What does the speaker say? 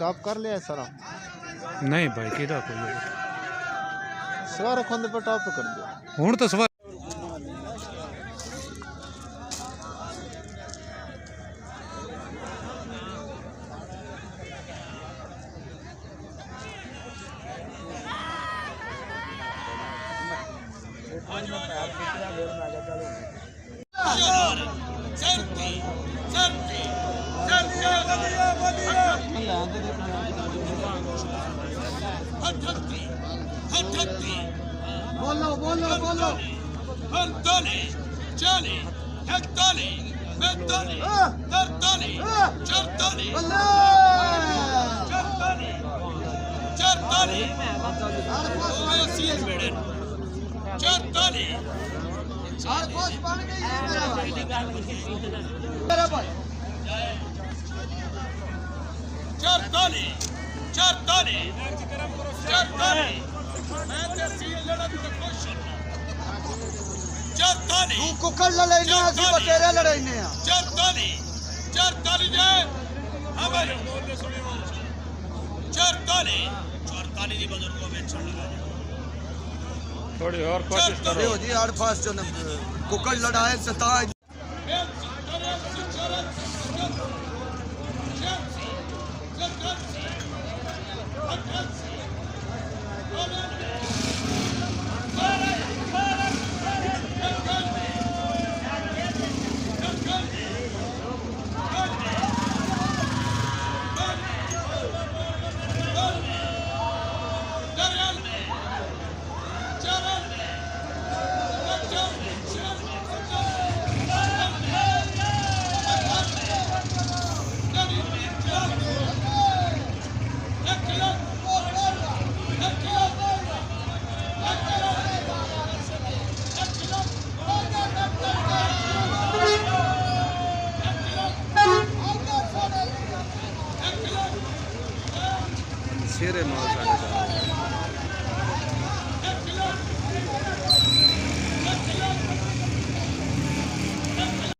Top कर लिया है सारा? नहीं भाई किदा कोई सवार खुंद पर टॉप कर दिया हुण तो सवार बोलो बोलो बोलो Antoni, Gianni, Antoni, Mentoni, Tartoni, Certoni, Certoni, Certoni, dove si è Sweden? Certoni, और कोच बन गई है मेरा भाई Certoni, Certoni, Certoni, मैं तेरी लड़ाई में खुश हूँ Certoni, तू कुकर लड़ाईने असि बतेरे लड़ाईने आ Certoni, Certoni जे हमारे Certoni, Certoni दी बुजुर्गों में छोड़ लगा थोड़ी और कोशिश करो देखो जी आड़ फास जो कुकर लड़ाए सता शेरे माल